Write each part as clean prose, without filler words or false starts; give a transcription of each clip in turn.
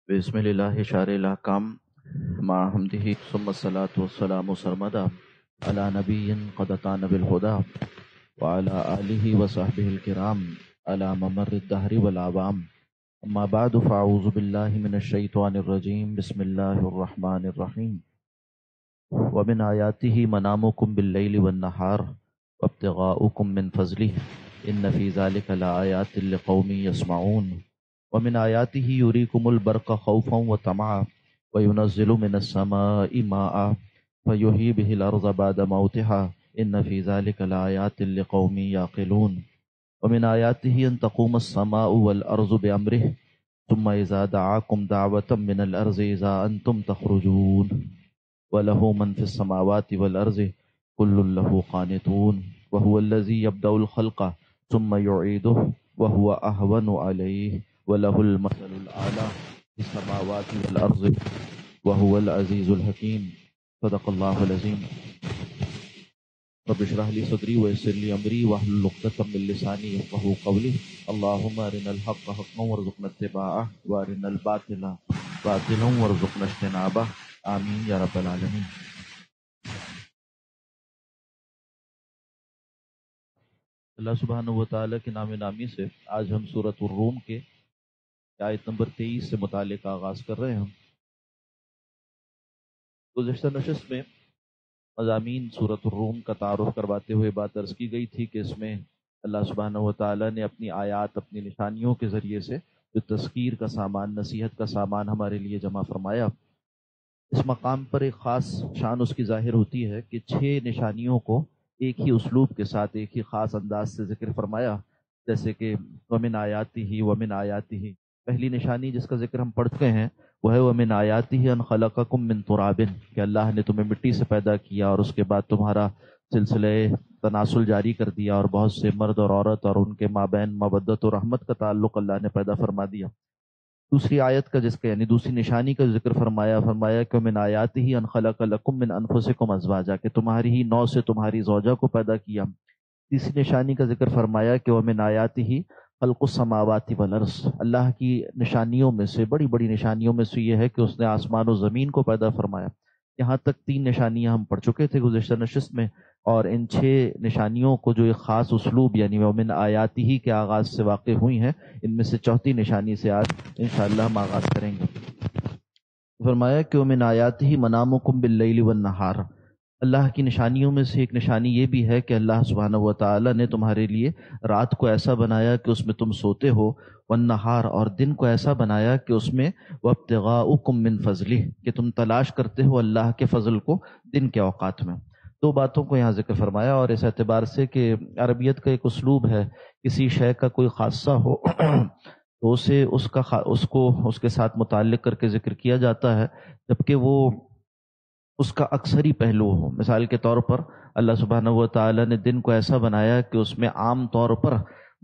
بسم الله شارع الأحكام مع حمده ثم الصلاة والسلام سرمدا على نبي قد أتانا بالهدى وعلى آله وصحبه الكرام على ممر الدهر والأعوام. أما بعد فأعوذ بالله من الشيطان الرجيم. بسم الله الرحمن الرحيم. ومن آياته منامكم بالليل والنهار وابتغاؤكم من فضله إن في ذلك لآيات لقوم يسمعون. ومن آياته يريكم البرق خوفا وطمعا وينزل من السماء ماء فيحيي به الأرض بعد موتها إن في ذلك لآيات لقوم يعقلون. ومن آياته أن تقوم السماء والأرض بأمره ثم إذا دعاكم دعوة من الأرض إذا أنتم تخرجون وله من في السماوات والأرض كل له قانتون وهو الذي يبدأ الخلق ثم يعيده وهو أهون عليه وله المثل الأعلى في السماوات والأرض وهو العزيز الحكيم. صدق الله العظيم. رب اشرح لي صدري ويسر لي أمري واحلل عقدة من لساني يفقهوا قولي. اللهم أرنا الحق حقا وارزقنا اتباعه وأرنا الباطل باطلا وارزقنا اجتنابه. آمین یا رب العالمین. اللہ سبحانہ و تعالیٰ کے نام نامی سے آج ہم سورۃ الروم کے آیت نمبر 23 سے متعلق آغاز کر رہے ہیں. گزشتہ نشست میں مضامین سورۃ الروم کا تعارف کرواتے ہوئے بات عرض کی گئی تھی کہ اس میں اللہ سبحانہ و تعالیٰ نے اپنی آیات، اپنی نشانیوں کے ذریعے سے جو تذکیر کا سامان، نصیحت کا سامان ہمارے لیے جمع فرمایا. اس مقام پر ایک خاص شان اس کی ظاہر ہوتی ہے کہ 6 نشانیوں کو ایک ہی اسلوب کے ساتھ ایک ہی خاص انداز سے ذکر فرمایا. جیسے کہ ومن آیاتہ ومن آیاتہ، پہلی نشانی جس کا ذکر ہم پڑھ چکے ہیں وہ ہے ومن آیاتہ ان خلقکم من تراب، کہ اللہ نے تمہیں مٹی سے پیدا کیا اور اس کے بعد تمہارا سلسلہ تناسل جاری کر دیا اور بہت سے مرد اور عورت اور ان کے مابین مودت و رحمت کا تعلق اللہ نے پیدا فرما دیا. دوسری آیت کا جس کا یعنی دوسری نشانی کا ذکر فرمایا کہ من آیاتہ ان خلق لکم من انفسکم ازواجا، کہ تمہاری ہی نوع سے تمہاری زوجہ کو پیدا کیا. تیسری نشانی کا ذکر فرمایا کہ ومن آیاتہ خلق السماوات والارض، اللہ کی نشانیوں میں سے، بڑی بڑی نشانیوں میں سے یہ ہے کہ اس نے آسمان و زمین کو پیدا فرمایا. یہاں تک 3 نشانیاں ہم پڑھ چکے تھے گزشتہ نشست میں، اور ان 6 نشانیوں کو جو ایک خاص اسلوب یعنی ومن آیاتہ ہی کے آغاز سے واقع ہوئی ہیں، ان میں سے چوتھی نشانی سے آج انشاءاللہ ہم آغاز کریں گے. فرمایا کہ ومن آیاتہ منامکم باللیل والنہار، اللہ کی نشانیوں میں سے ایک نشانی یہ بھی ہے کہ اللہ سبحانہ و تعالی نے تمہارے لیے رات کو ایسا بنایا کہ اس میں تم سوتے ہو، والنہار، اور دن کو ایسا بنایا کہ اس میں وابتغاؤکم من فضلہ، کہ تم تلاش کرتے ہو اللہ کے فضل کو دن کے اوقات میں. 2 باتوں کو یہاں ذکر فرمایا، اور اس اعتبار سے کہ عربیت کا ایک اسلوب ہے، کسی شے کا کوئی خاصہ ہو تو اسے اس کے ساتھ متعلق کر کے ذکر کیا جاتا ہے جبکہ وہ اس کا اکثری پہلو ہو. مثال کے طور پر اللہ سبحانہ و تعالی نے دن کو ایسا بنایا کہ اس میں عام طور پر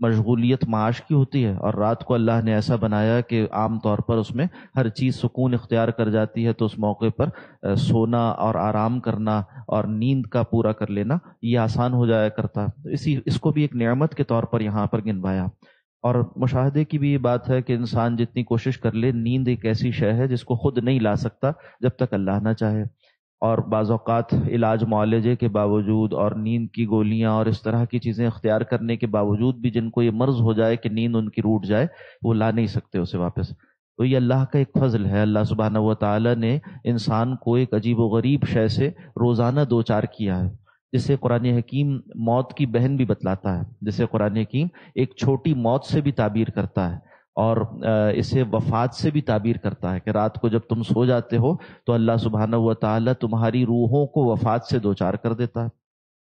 مشغولیت معاش کی ہوتی ہے، اور رات کو اللہ نے ایسا بنایا کہ عام طور پر اس میں ہر چیز سکون اختیار کر جاتی ہے، تو اس موقع پر سونا اور آرام کرنا اور نیند کا پورا کر لینا یہ آسان ہو جایا کرتا. اس کو بھی ایک نعمت کے طور پر یہاں پر گنوایا. اور مشاہدے کی بھی یہ بات ہے کہ انسان جتنی کوشش کر لے، نیند ایک ایسی شے ہے جس کو خود نہیں لا سکتا جب تک اللہ نہ چاہے. اور بعض اوقات علاج معالجے کے باوجود اور نیند کی گولیاں اور اس طرح کی چیزیں اختیار کرنے کے باوجود بھی جن کو یہ مرض ہو جائے کہ نیند ان کی روٹ جائے، وہ لا نہیں سکتے اسے واپس. تو یہ اللہ کا ایک فضل ہے. اللہ سبحانہ و تعالی نے انسان کو ایک عجیب و غریب شے سے روزانہ 2-4 کیا ہے، جسے قرآن حکیم موت کی بہن بھی بتلاتا ہے، جسے قرآن حکیم ایک چھوٹی موت سے بھی تعبیر کرتا ہے اور اسے وفات سے بھی تعبیر کرتا ہے کہ رات کو جب تم سو جاتے ہو تو اللہ سبحانہ و تعالی تمہاری روحوں کو وفات سے 2-4 کر دیتا ہے.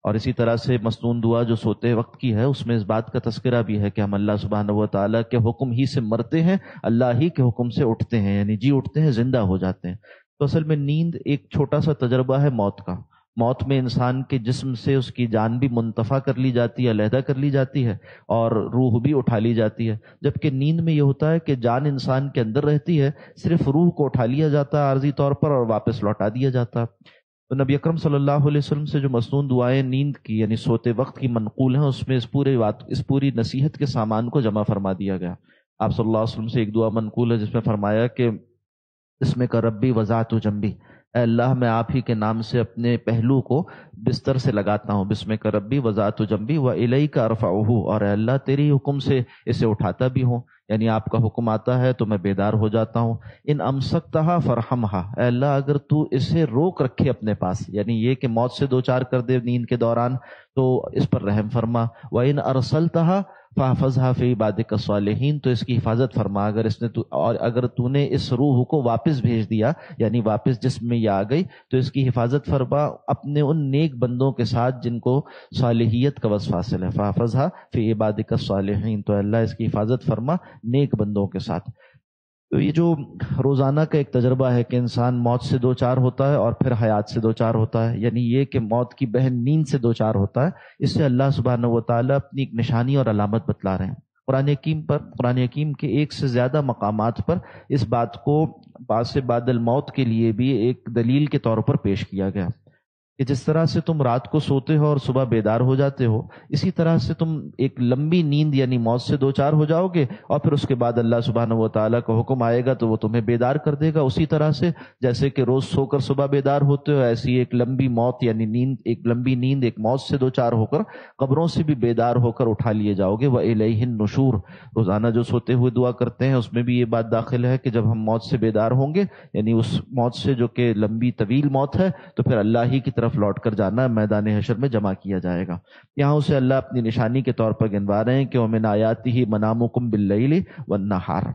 اور اسی طرح سے مسنون دعا جو سوتے وقت کی ہے، اس میں اس بات کا تذکرہ بھی ہے کہ ہم اللہ سبحانہ و تعالی کے حکم ہی سے مرتے ہیں، اللہ ہی کے حکم سے اٹھتے ہیں، یعنی جی اٹھتے ہیں، زندہ ہو جاتے ہیں. تو اصل میں نیند ایک چھوٹا سا تجربہ ہے موت کا. موت میں انسان کے جسم سے اس کی جان بھی منتفع کر لی جاتی ہے، علیحدہ کر لی جاتی ہے، اور روح بھی اٹھا لی جاتی ہے. جبکہ نیند میں یہ ہوتا ہے کہ جان انسان کے اندر رہتی ہے، صرف روح کو اٹھا لیا جاتا ہے عارضی طور پر اور واپس لوٹا دیا جاتا ہے. تو نبی اکرم صلی اللہ علیہ وسلم سے جو مسنون دعائیں نیند کی یعنی سوتے وقت کی منقول ہیں، اس میں اس پوری نصیحت کے سامان کو جمع فرما دیا گیا. آپ صلی اللہ علیہ وسلم سے ایک دعا منقول ہے جس میں فرمایا کہ اس میں کا ربی وضعت جنبی، اے اللہ میں آپ ہی کے نام سے اپنے پہلو کو بستر سے لگاتا ہوں، بسم کا ربی وضعت جنبی و الیک ارفعہ، اور اے اللہ تیری حکم سے اسے اٹھاتا بھی ہوں، یعنی آپ کا حکم آتا ہے تو میں بیدار ہو جاتا ہوں۔ ان امسکتہا فرحمہا، اے اللہ اگر تو اسے روک رکھے اپنے پاس، یعنی یہ کہ موت سے دوچار کر دے نیند کے دوران، تو اس پر رحم فرما۔ وَإِنْ أَرْسَلْتَهَا فَحْفَظْهَا فِي عِبَادِكَ الصَّالِحِينَ، تو اس کی حفاظت فرما، اگر تو نے اس روح کو واپس بھیج دیا، یعنی واپس جسم میں یہ آ گئی، تو اس کی حفاظت فرما اپنے ان نیک بندوں کے ساتھ جن کو صالحیت کا وصف حاصل ہے۔ فَحْفَظْهَا فِي عِبَادِكَ الصَّالِحِينَ، تو اللہ اس کی حفاظت فرما نیک بندوں کے ساتھ۔ تو یہ جو روزانہ کا ایک تجربہ ہے کہ انسان موت سے دوچار ہوتا ہے اور پھر حیات سے دوچار ہوتا ہے، یعنی یہ کہ موت کی بہن نیند سے دوچار ہوتا ہے، اس سے اللہ سبحانہ و تعالیٰ اپنی ایک نشانی اور علامت بتلا رہے ہیں۔ قرآن حکیم کے ایک سے زیادہ مقامات پر اس بات کو بعد سے بعد الموت کے لیے بھی ایک دلیل کے طور پر پیش کیا گیا کہ جس طرح سے تم رات کو سوتے ہو اور صبح بیدار ہو جاتے ہو، اسی طرح سے تم ایک لمبی نیند یعنی موت سے دوچار ہو جاؤ گے، اور پھر اس کے بعد اللہ سبحانہ و تعالیٰ کا حکم آئے گا تو وہ تمہیں بیدار کر دے گا۔ اسی طرح سے جیسے کہ روز سو کر صبح بیدار ہوتے ہو، ایسی ایک لمبی موت یعنی نیند، ایک لمبی نیند ایک موت سے دوچار ہو کر قبروں سے بھی بیدار ہو کر اٹھا لیے جاؤ گے۔ وَإِلَيْهِ النُّشُورُ، روزانہ جو سوتے ہوئے دعا کرتے ہیں اس میں بھی یہ بات داخل ہے کہ جب ہم موت سے بیدار ہوں گے، یعنی اس موت سے جو کہ لمبی طویل موت ہے، تو پھر اللہ ہی کی طرف لوٹ کر جانا، میدان حشر میں جمع کیا جائے گا۔ یہاں اسے اللہ اپنی نشانی کے طور پر گنوا رہے ہیں کہ وَمِنْ آیَاتِهِ مَنَامُكُمْ بِاللَّيْلِ وَالنَّهَارِ۔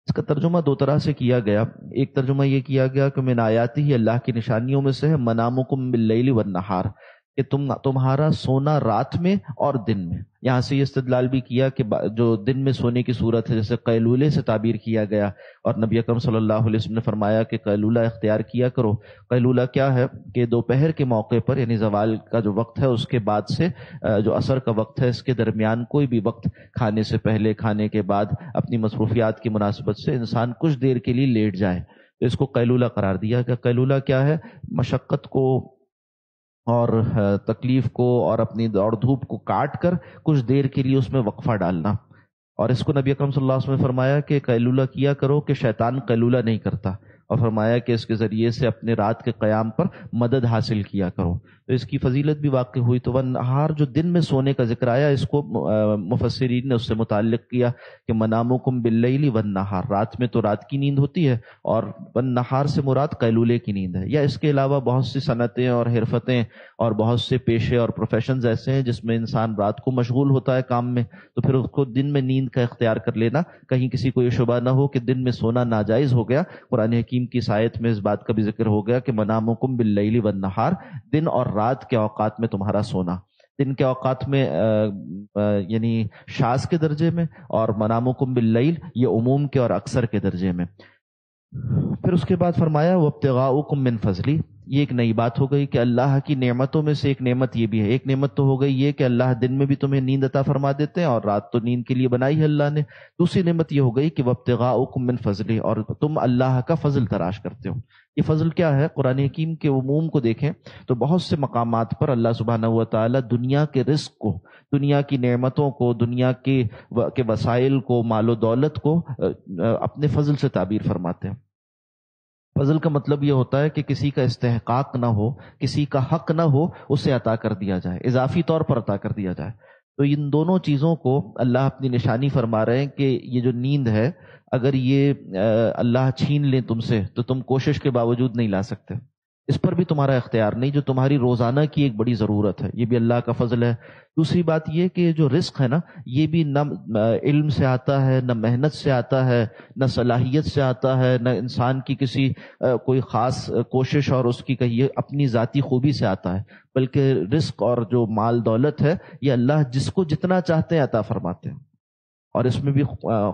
اس کا ترجمہ دو طرح سے کیا گیا۔ ایک ترجمہ یہ کیا گیا کہ من آیاتہ، اللہ کی نشانیوں میں سے ہے منامکم باللیل والنہار، کہ تمہارا سونا رات میں اور دن میں۔ یہاں سے یہ استدلال بھی کیا کہ جو دن میں سونے کی صورت ہے جیسے قیلولے سے تعبیر کیا گیا، اور نبی اکرم صلی اللہ علیہ وسلم نے فرمایا کہ قیلولہ اختیار کیا کرو۔ قیلولہ کیا ہے کہ دوپہر کے موقع پر یعنی زوال کا جو وقت ہے اس کے بعد سے جو عصر کا وقت ہے، اس کے درمیان کوئی بھی وقت، کھانے سے پہلے، کھانے کے بعد، اپنی مصروفیات کی مناسبت سے انسان کچھ دیر کے لیے لیٹ جائے، تو اس کو قیلولہ قرار دیا کہ قیلولہ کیا ہے؟ مشقت کو اور تکلیف کو اور اپنی دوڑ دھوپ کو کاٹ کر کچھ دیر کے لیے اس میں وقفہ ڈالنا۔ اور اس کو نبی اکرم صلی اللہ علیہ وسلم نے فرمایا کہ قیلولہ کیا کرو کہ شیطان قیلولہ نہیں کرتا، اور فرمایا کہ اس کے ذریعے سے اپنے رات کے قیام پر مدد حاصل کیا کرو۔ تو اس کی فضیلت بھی واقع ہوئی۔ تو والنہار جو دن میں سونے کا ذکر آیا، اس کو مفسرین نے اس سے متعلق کیا کہ منامکم باللیل والنہار، رات میں تو رات کی نیند ہوتی ہے، اور والنہار سے مراد قیلولے کی نیند ہے۔ یا اس کے علاوہ بہت سی صنعتیں اور حرفتیں اور بہت سے پیشے اور پروفیشنز ایسے ہیں جس میں انسان رات کو مشغول ہوتا ہے کام میں، تو پھر اس کو دن میں نیند کا اختیار کر لینا، کہیں کسی کو یہ شبہ نہ ہو کہ دن میں سونا ناجائز ہو گیا۔ قرآن حکیم کی آیت میں اس بات کا بھی ذکر ہو گیا کہ منامکم باللیل والنہار، دن اور رات کے اوقات میں تمہارا سونا، دن کے اوقات میں یعنی شاذ کے درجے میں، اور منامکم باللیل یہ عموم کے اور اکثر کے درجے میں۔ پھر اس کے بعد فرمایا وابتغاؤکم من فضلی، یہ ایک نئی بات ہو گئی کہ اللہ کی نعمتوں میں سے ایک نعمت یہ بھی ہے۔ ایک نعمت تو ہو گئی یہ کہ اللہ دن میں بھی تمہیں نیند عطا فرما دیتے ہیں، اور رات تو نیند کے لیے بنائی ہے اللہ نے۔ دوسری نعمت یہ ہو گئی کہ وابتغاؤکم من فضلی، اور تم اللہ کا فضل تلاش کرتے ہو۔ یہ فضل کیا ہے؟ قرآن حکیم کے عموم کو دیکھیں تو بہت سے مقامات پر اللہ سبحانہ و تعالیٰ دنیا کے رزق کو، دنیا کی نعمتوں کو، دنیا کے وسائل کو، مال و دولت کو اپنے فضل سے تعبیر فرماتے ہیں۔ فضل کا مطلب یہ ہوتا ہے کہ کسی کا استحقاق نہ ہو، کسی کا حق نہ ہو، اسے عطا کر دیا جائے، اضافی طور پر عطا کر دیا جائے۔ تو ان دونوں چیزوں کو اللہ اپنی نشانی فرما رہے ہیں کہ یہ جو نیند ہے، اگر یہ اللہ چھین لیں تم سے تو تم کوشش کے باوجود نہیں لا سکتے، اس پر بھی تمہارا اختیار نہیں، جو تمہاری روزانہ کی ایک بڑی ضرورت ہے، یہ بھی اللہ کا فضل ہے۔ دوسری بات یہ کہ جو رزق ہے نا، یہ بھی نہ علم سے آتا ہے، نہ محنت سے آتا ہے، نہ صلاحیت سے آتا ہے، نہ انسان کی کسی کوئی خاص کوشش اور اس کی کہیے اپنی ذاتی خوبی سے آتا ہے، بلکہ رزق اور جو مال دولت ہے یہ اللہ جس کو جتنا چاہتے ہیں عطا فرماتے ہیں۔ اور اس میں بھی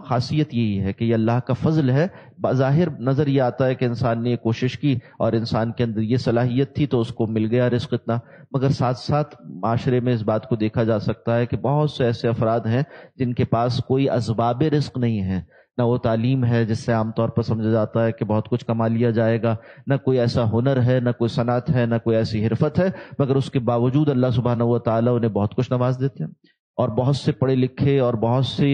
خاصیت یہی ہے کہ یہ اللہ کا فضل ہے۔ بظاہر نظر یہ آتا ہے کہ انسان نے یہ کوشش کی اور انسان کے اندر یہ صلاحیت تھی تو اس کو مل گیا رزق اتنا، مگر ساتھ ساتھ معاشرے میں اس بات کو دیکھا جا سکتا ہے کہ بہت سے ایسے افراد ہیں جن کے پاس کوئی اسباب رزق نہیں ہے، نہ وہ تعلیم ہے جس سے عام طور پر سمجھا جاتا ہے کہ بہت کچھ کما لیا جائے گا، نہ کوئی ایسا ہنر ہے، نہ کوئی صنعت ہے، نہ کوئی ایسی حرفت ہے، مگر اس کے باوجود اللہ سبحانہ و تعالیٰ انہیں بہت کچھ نواز دیتے ہیں، اور بہت سے پڑھے لکھے اور بہت سے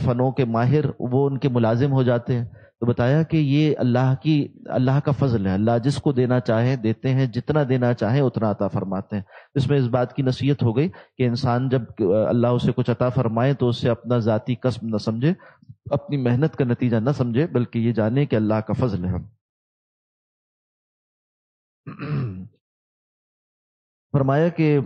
فنوں کے ماہر وہ ان کے ملازم ہو جاتے ہیں۔ تو بتایا کہ یہ اللہ کا فضل ہے، اللہ جس کو دینا چاہے دیتے ہیں، جتنا دینا چاہے اتنا عطا فرماتے ہیں۔ اس میں اس بات کی نصیحت ہو گئی کہ انسان جب اللہ اسے کچھ عطا فرمائے تو اسے اپنا ذاتی کسب نہ سمجھے، اپنی محنت کا نتیجہ نہ سمجھے، بلکہ یہ جانے کہ اللہ کا فضل ہے۔ فرمایا کہ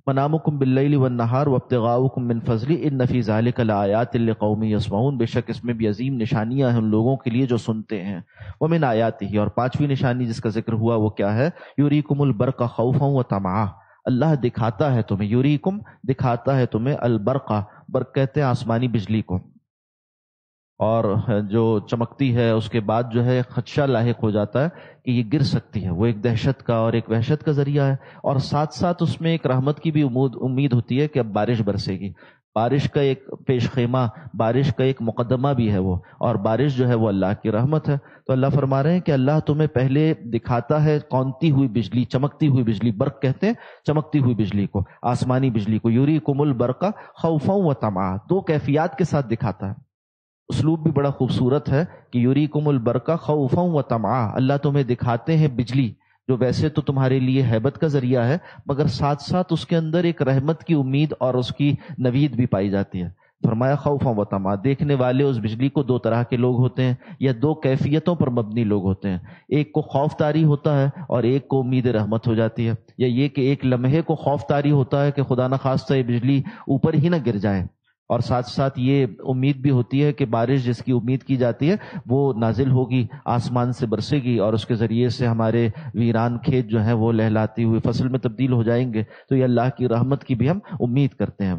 منامکم باللیل والنہار وابتغاؤکم من فضلی ان فی ذلک لآیات لقوم یسمعون، بے شک اس میں بھی عظیم نشانیاں ہیں ان لوگوں کے لیے جو سنتے ہیں۔ ومن آیاتہ، اور پانچویں نشانی جس کا ذکر ہوا وہ کیا ہے؟ یریکم البرق خوفا وطمعا، اللہ دکھاتا ہے تمہیں، یریکم دکھاتا ہے تمہیں، البرق، برق کہتے ہیں آسمانی بجلی کو، اور جو چمکتی ہے اس کے بعد جو ہے خدشہ لاحق ہو جاتا ہے کہ یہ گر سکتی ہے، وہ ایک دہشت کا اور ایک وحشت کا ذریعہ ہے، اور ساتھ ساتھ اس میں ایک رحمت کی بھی امید ہوتی ہے کہ اب بارش برسے گی، بارش کا ایک پیش خیمہ، بارش کا ایک مقدمہ بھی ہے وہ، اور بارش جو ہے وہ اللہ کی رحمت ہے۔ تو اللہ فرما رہے ہیں کہ اللہ تمہیں پہلے دکھاتا ہے کونتی ہوئی بجلی، چمکتی ہوئی بجلی، برق کہتے ہیں چمکتی ہوئی بجلی کو، آسمانی بجلی کو، یریکم البرق خوفا وطمعا، دو کیفیات کے ساتھ دکھاتا ہے۔ اسلوب بھی بڑا خوبصورت ہے کہ یریکم البرق خوفا وطمعا، اللہ تمہیں دکھاتے ہیں بجلی جو ویسے تو تمہارے لیے ہیبت کا ذریعہ ہے، مگر ساتھ ساتھ اس کے اندر ایک رحمت کی امید اور اس کی نوید بھی پائی جاتی ہے۔ فرمایا خوفا وطمعا، دیکھنے والے اس بجلی کو دو طرح کے لوگ ہوتے ہیں، یا دو کیفیتوں پر مبنی لوگ ہوتے ہیں، ایک کو خوف طاری ہوتا ہے اور ایک کو امید رحمت ہو جاتی ہے، یا یہ کہ ایک لمحے کو خوف طاری ہوتا ہے کہ خدا نخواستہ یہ بجلی اوپر ہی نہ گر جائے، اور ساتھ ساتھ یہ امید بھی ہوتی ہے کہ بارش جس کی امید کی جاتی ہے وہ نازل ہوگی، آسمان سے برسے گی، اور اس کے ذریعے سے ہمارے ویران کھیت جو ہیں وہ لہلاتی ہوئی فصل میں تبدیل ہو جائیں گے۔ تو یہ اللہ کی رحمت کی بھی ہم امید کرتے ہیں۔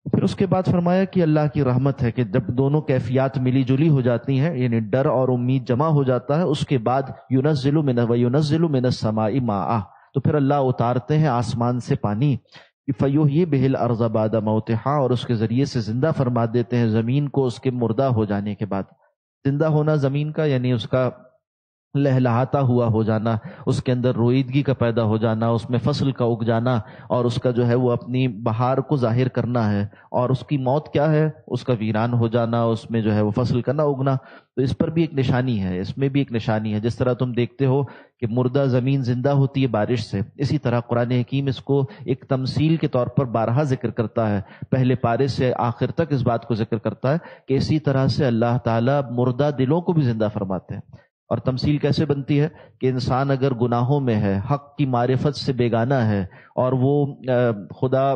پھر اس کے بعد فرمایا کہ اللہ کی رحمت ہے کہ جب دونوں کیفیات ملی جلی ہو جاتی ہیں، یعنی ڈر اور امید جمع ہو جاتا ہے، اس کے بعد یُنَزِّلُ مِنَ السَّمَاءِ مَاءً، تو پھر اللہ اتارتے ہیں آسمان سے پانی، فَيُحْيِي بِهِ الْأَرْضَ بَعْدَ مَوْتِهَا، اور اس کے ذریعے سے زندہ فرما دیتے ہیں زمین کو اس کے مردہ ہو جانے کے بعد۔ زندہ ہونا زمین کا یعنی اس کا لہلہاتا ہوا ہو جانا، اس کے اندر روئیدگی کا پیدا ہو جانا، اس میں فصل کا اگ جانا، اور اس کا جو ہے وہ اپنی بہار کو ظاہر کرنا ہے، اور اس کی موت کیا ہے؟ اس کا ویران ہو جانا، اس میں جو ہے وہ فصل کا نہ اگنا۔ تو اس پر بھی ایک نشانی ہے، اس میں بھی ایک نشانی ہے۔ جس طرح تم دیکھتے ہو کہ مردہ زمین زندہ ہوتی ہے بارش سے، اسی طرح قرآن حکیم اس کو ایک تمثیل کے طور پر بارہا ذکر کرتا ہے، پہلے پارے سے آخر تک اس بات کو ذکر کرتا ہے کہ اسی طرح سے اللہ تعالیٰ مردہ دلوں کو بھی زندہ فرماتے ہیں۔ اور تمثیل کیسے بنتی ہے کہ انسان اگر گناہوں میں ہے، حق کی معرفت سے بیگانہ ہے، اور وہ خدا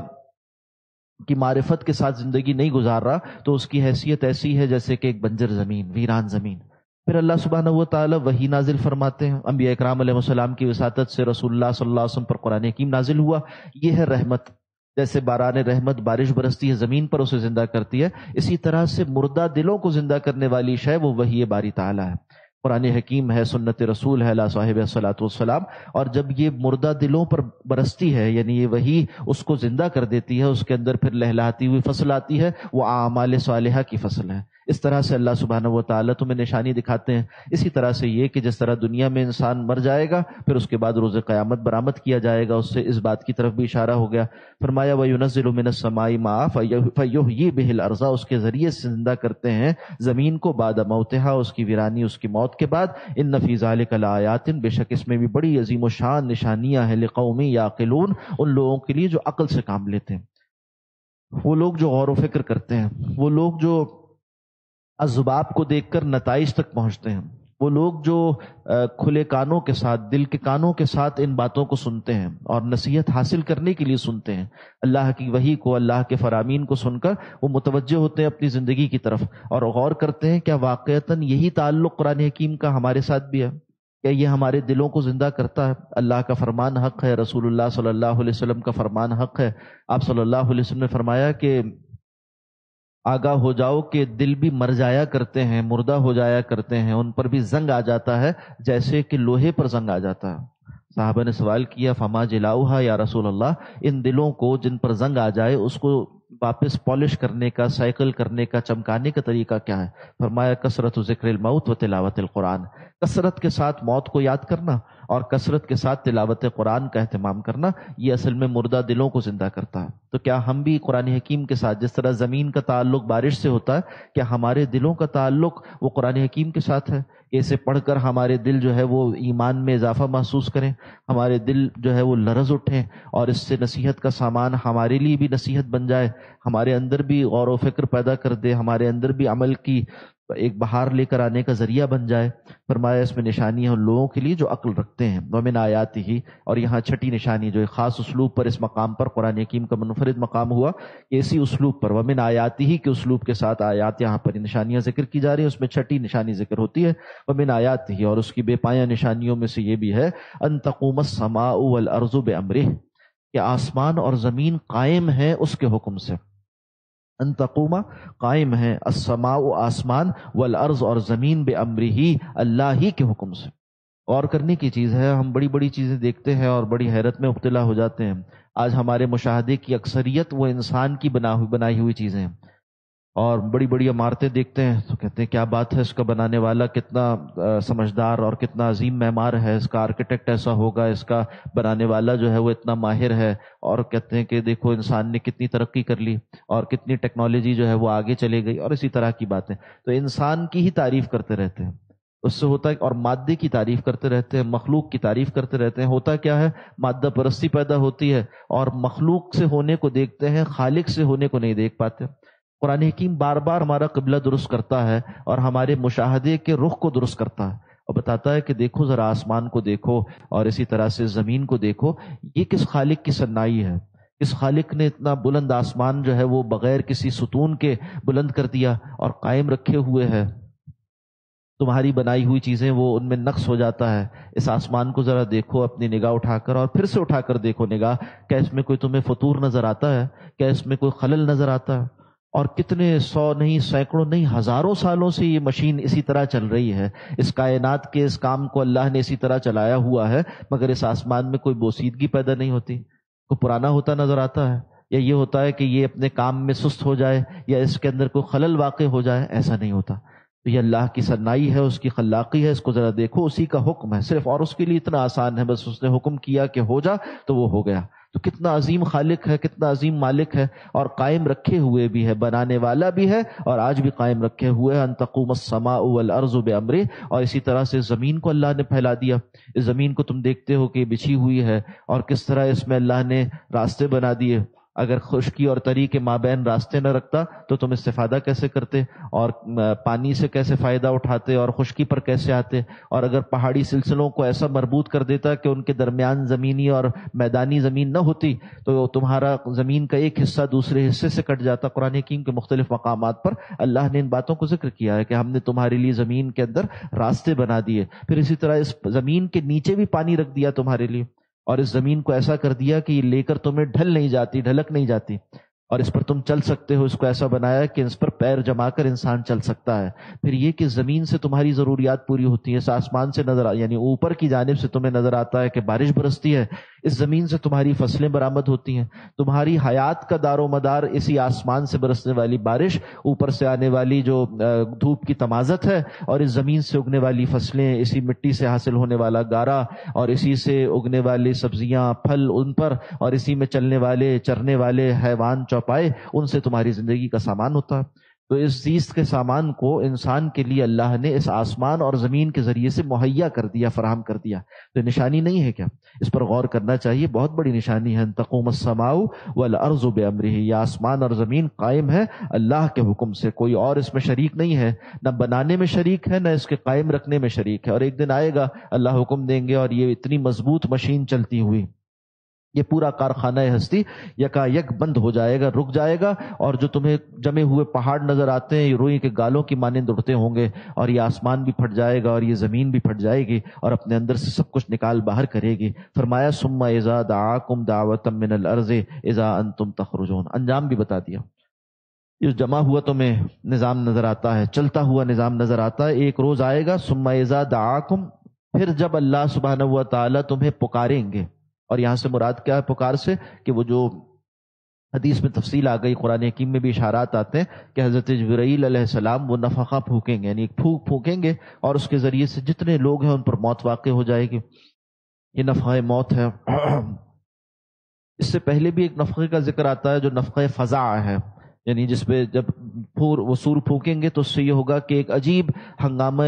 کی معرفت کے ساتھ زندگی نہیں گزار رہا، تو اس کی حیثیت ایسی ہے جیسے کہ ایک بنجر زمین، ویران زمین۔ پھر اللہ سبحانہ و تعالیٰ وحی نازل فرماتے ہیں، انبیاء اکرام علیہ السلام کی وساطت سے رسول اللہ صلی اللہ علیہ وسلم پر قرآن حکیم نازل ہوا۔ یہ ہے رحمت، جیسے باران رحمت بارش برستی ہے زمین پر، اسے زندہ کرتی ہے، اسی طرح سے مردہ دلوں کو زندہ کرنے والی شے وہ وحی باری تعالیٰ ہے، قرآن حکیم ہے، سنت رسول ہے علیہ صاحب الصلاۃ والسلام۔ اور جب یہ مردہ دلوں پر برستی ہے، یعنی یہ وہی اس کو زندہ کر دیتی ہے، اس کے اندر پھر لہلاتی ہوئی فصل آتی ہے، وہ اعمال صالحہ کی فصل ہے۔ اس طرح سے اللہ سبحانہ و تعالیٰ تمہیں نشانی دکھاتے ہیں۔ اسی طرح سے یہ کہ جس طرح دنیا میں انسان مر جائے گا، پھر اس کے بعد روز قیامت برآمد کیا جائے گا، اس سے اس بات کی طرف بھی اشارہ ہو گیا۔ فرمایا وَيُنَزِّلُ مِنَ السَّمَاءِ مَاءً فَيُحْيِي بِهِ الْأَرْضَ، اس کے ذریعے سے زندہ کرتے ہیں زمین کو، بعد موتها، اس کی ویرانی، اس کی موت کے بعد۔ ان فی ذلک لآیات، بے شک اس میں بھی بڑی عظیم و شان نشانیاں ہیں، لقوم یعقلون، ان لوگوں کے لیے جو عقل سے کام لیتے ہیں، وہ لوگ جو غور و فکر کرتے ہیں، وہ لوگ جو اسباب کو دیکھ کر نتائج تک پہنچتے ہیں، وہ لوگ جو کھلے کانوں کے ساتھ، دل کے کانوں کے ساتھ ان باتوں کو سنتے ہیں اور نصیحت حاصل کرنے کے لیے سنتے ہیں، اللہ کی وحی کو، اللہ کے فرامین کو سن کر وہ متوجہ ہوتے ہیں اپنی زندگی کی طرف، اور غور کرتے ہیں کیا واقعتاً یہی تعلق قرآن حکیم کا ہمارے ساتھ بھی ہے؟ کیا یہ ہمارے دلوں کو زندہ کرتا ہے؟ اللہ کا فرمان حق ہے، رسول اللہ صلی اللہ علیہ وسلم کا فرمان حق ہے۔ آپ صلی اللہ علیہ وسلم نے فرمایا کہ آگاہ ہو جاؤ کہ دل بھی مر جایا کرتے ہیں، مردہ ہو جایا کرتے ہیں، ان پر بھی زنگ آ جاتا ہے جیسے کہ لوہے پر زنگ آ جاتا ہے۔ صحابہ نے سوال کیا فما جلاؤہا یا رسول اللہ، ان دلوں کو جن پر زنگ آ جائے اس کو واپس پالش کرنے کا، سائیکل کرنے کا، چمکانے کا طریقہ کیا ہے؟ فرمایا کثرت ذکر الموت و تلاوت القرآن، کثرت کے ساتھ موت کو یاد کرنا اور کثرت کے ساتھ تلاوت قرآن کا اہتمام کرنا، یہ اصل میں مردہ دلوں کو زندہ کرتا ہے۔ تو کیا ہم بھی قرآن حکیم کے ساتھ، جس طرح زمین کا تعلق بارش سے ہوتا ہے، کیا ہمارے دلوں کا تعلق وہ قرآن حکیم کے ساتھ ہے کہ اسے پڑھ کر ہمارے دل جو ہے وہ ایمان میں اضافہ محسوس کریں، ہمارے دل جو ہے وہ لرز اٹھیں، اور اس سے نصیحت کا سامان ہمارے لیے بھی نصیحت بن جائے، ہمارے اندر بھی غور و فکر پیدا کر دے، ہمارے اندر بھی عمل کی ایک بہار لے کر آنے کا ذریعہ بن جائے؟ فرمایا اس میں نشانی ہے ان لوگوں کے لیے جو عقل رکھتے ہیں۔ ومن آیات ہی، اور یہاں چھٹی نشانی جو ایک خاص اسلوب پر اس مقام پر قرآن حکیم کا منفرد مقام ہوا کہ اسی اسلوب پر ومن آیات ہی کے اسلوب کے ساتھ آیات یہاں پر نشانیاں ذکر کی جا رہی ہیں، اس میں چھٹی نشانی ذکر ہوتی ہے ومن آیات ہی، اور اس کی بے پایہ نشانیوں میں سے یہ بھی ہے ان تقوم السماء والارض بامرہ، کہ آسمان اور زمین قائم ہیں اس کے حکم سے۔ ان تقوما، قائم ہے، السماء آسمان، والارض اور زمین، بامرہ اللہ ہی کے حکم سے۔ غور کرنے کی چیز ہے، ہم بڑی بڑی چیزیں دیکھتے ہیں اور بڑی حیرت میں مبتلا ہو جاتے ہیں۔ آج ہمارے مشاہدے کی اکثریت وہ انسان کی بنائی ہوئی چیزیں ہیں، اور بڑی بڑی عمارتیں دیکھتے ہیں تو کہتے ہیں کیا بات ہے، اس کا بنانے والا کتنا سمجھدار اور کتنا عظیم معمار ہے، اس کا آرکیٹیکٹ ایسا ہوگا، اس کا بنانے والا جو ہے وہ اتنا ماہر ہے، اور کہتے ہیں کہ دیکھو انسان نے کتنی ترقی کر لی اور کتنی ٹیکنالوجی جو ہے وہ آگے چلے گئی، اور اسی طرح کی باتیں۔ تو انسان کی ہی تعریف کرتے رہتے ہیں، اس سے ہوتا ہے، اور مادے کی تعریف کرتے رہتے ہیں، مخلوق کی تعریف کرتے رہتے ہیں۔ ہوتا کیا ہے، مادہ پرستی پیدا ہوتی ہے اور مخلوق سے ہونے کو دیکھتے ہیں، خالق سے ہونے کو نہیں دیکھ پاتے۔ قرآن حکیم بار بار ہمارا قبلہ درست کرتا ہے اور ہمارے مشاہدے کے رخ کو درست کرتا ہے، اور بتاتا ہے کہ دیکھو ذرا آسمان کو دیکھو اور اسی طرح سے زمین کو دیکھو، یہ کس خالق کی صنائی ہے، اس خالق نے اتنا بلند آسمان جو ہے وہ بغیر کسی ستون کے بلند کر دیا اور قائم رکھے ہوئے ہے۔ تمہاری بنائی ہوئی چیزیں وہ ان میں نقص ہو جاتا ہے۔ اس آسمان کو ذرا دیکھو اپنی نگاہ اٹھا کر، اور پھر سے اٹھا کر دیکھو نگاہ، کیا اس میں کوئی تمہیں فطور نظر آتا ہے؟ کیا اس میں کوئی خلل نظر آتا ہے؟ اور کتنے سو نہیں، سینکڑوں نہیں، ہزاروں سالوں سے یہ مشین اسی طرح چل رہی ہے، اس کائنات کے اس کام کو اللہ نے اسی طرح چلایا ہوا ہے، مگر اس آسمان میں کوئی بوسیدگی پیدا نہیں ہوتی، کوئی پرانا ہوتا نظر آتا ہے، یا یہ ہوتا ہے کہ یہ اپنے کام میں سست ہو جائے یا اس کے اندر کوئی خلل واقع ہو جائے، ایسا نہیں ہوتا۔ تو یہ اللہ کی صنائی ہے، اس کی خلاقی ہے، اس کو ذرا دیکھو، اسی کا حکم ہے صرف، اور اس کے لیے اتنا آسان ہے، بس اس نے حکم کیا کہ ہو جا تو وہ ہو گیا۔ تو کتنا عظیم خالق ہے، کتنا عظیم مالک ہے، اور قائم رکھے ہوئے بھی ہے، بنانے والا بھی ہے، اور آج بھی قائم رکھے ہوئے ان تقوم السماء والارض بامرہ۔ اور اسی طرح سے زمین کو اللہ نے پھیلا دیا، اس زمین کو تم دیکھتے ہو کہ بچھی ہوئی ہے، اور کس طرح اس میں اللہ نے راستے بنا دیے۔ اگر خشکی اور تری کے مابین راستے نہ رکھتا تو تم استفادہ کیسے کرتے، اور پانی سے کیسے فائدہ اٹھاتے، اور خشکی پر کیسے آتے؟ اور اگر پہاڑی سلسلوں کو ایسا مربوط کر دیتا کہ ان کے درمیان زمینی اور میدانی زمین نہ ہوتی تو تمہارا زمین کا ایک حصہ دوسرے حصے سے کٹ جاتا۔ قرآن حکیم کے مختلف مقامات پر اللہ نے ان باتوں کو ذکر کیا ہے کہ ہم نے تمہارے لیے زمین کے اندر راستے بنا دیے، پھر اسی طرح اس زمین کے نیچے بھی پانی رکھ دیا تمہارے لیے، اور اس زمین کو ایسا کر دیا کہ یہ لے کر تمہیں ڈھل نہیں جاتی، ڈھلک نہیں جاتی، اور اس پر تم چل سکتے ہو۔ اس کو ایسا بنایا کہ اس پر پیر جما کر انسان چل سکتا ہے۔ پھر یہ کہ زمین سے تمہاری ضروریات پوری ہوتی ہیں، اس آسمان سے نظر یعنی اوپر کی جانب سے تمہیں نظر آتا ہے کہ بارش برستی ہے، اس زمین سے تمہاری فصلیں برآمد ہوتی ہیں، تمہاری حیات کا دار و مدار اسی آسمان سے برسنے والی بارش، اوپر سے آنے والی جو دھوپ کی تمازت ہے، اور اس زمین سے اگنے والی فصلیں، اسی مٹی سے حاصل ہونے والا گارا، اور اسی سے اگنے والی سبزیاں، پھل ان پر، اور اسی میں چلنے والے چرنے والے حیوان چوپائے، ان سے تمہاری زندگی کا سامان ہوتا ہے۔ تو اس چیز کے سامان کو انسان کے لیے اللہ نے اس آسمان اور زمین کے ذریعے سے مہیا کر دیا، فراہم کر دیا۔ تو نشانی نہیں ہے کیا؟ اس پر غور کرنا چاہیے، بہت بڑی نشانی ہے۔ ان تقوم السماء والارض بامرہ، یہ آسمان اور زمین قائم ہے اللہ کے حکم سے، کوئی اور اس میں شریک نہیں ہے، نہ بنانے میں شریک ہے، نہ اس کے قائم رکھنے میں شریک ہے۔ اور ایک دن آئے گا اللہ حکم دیں گے اور یہ اتنی مضبوط مشین چلتی ہوئی، یہ پورا کارخانہ ہستی یکا یک بند ہو جائے گا، رک جائے گا، اور جو تمہیں جمے ہوئے پہاڑ نظر آتے ہیں یہ روئی کے گالوں کی مانند اڑتے ہوں گے، اور یہ آسمان بھی پھٹ جائے گا اور یہ زمین بھی پھٹ جائے گی اور اپنے اندر سے سب کچھ نکال باہر کرے گی۔ فرمایا ثم اذا دعاکم دعوۃ من الارض اذا انتم تخرجون، انجام بھی بتا دیا۔ یہ جمع ہوا تمہیں نظام نظر آتا ہے، چلتا ہوا نظام نظر آتا ہے، ایک روز آئے گا ثم اذا دعاکم، پھر جب اللہ سبحانہ و تعالیٰ تمہیں پکاریں گے۔ اور یہاں سے مراد کیا ہے پکار سے؟ کہ وہ جو حدیث میں تفصیل آ گئی، قرآن حکیم میں بھی اشارات آتے ہیں کہ حضرت جبرائیل علیہ السلام وہ نفخہ پھونکیں گے، یعنی ایک پھونک پھونکیں گے، اور اس کے ذریعے سے جتنے لوگ ہیں ان پر موت واقع ہو جائے گی۔ یہ نفخہ موت ہے۔ اس سے پہلے بھی ایک نفخے کا ذکر آتا ہے جو نفخہ فزع ہے، یعنی جس پہ جب وہ سور پھونکیں گے تو اس سے یہ ہوگا کہ ایک عجیب ہنگامہ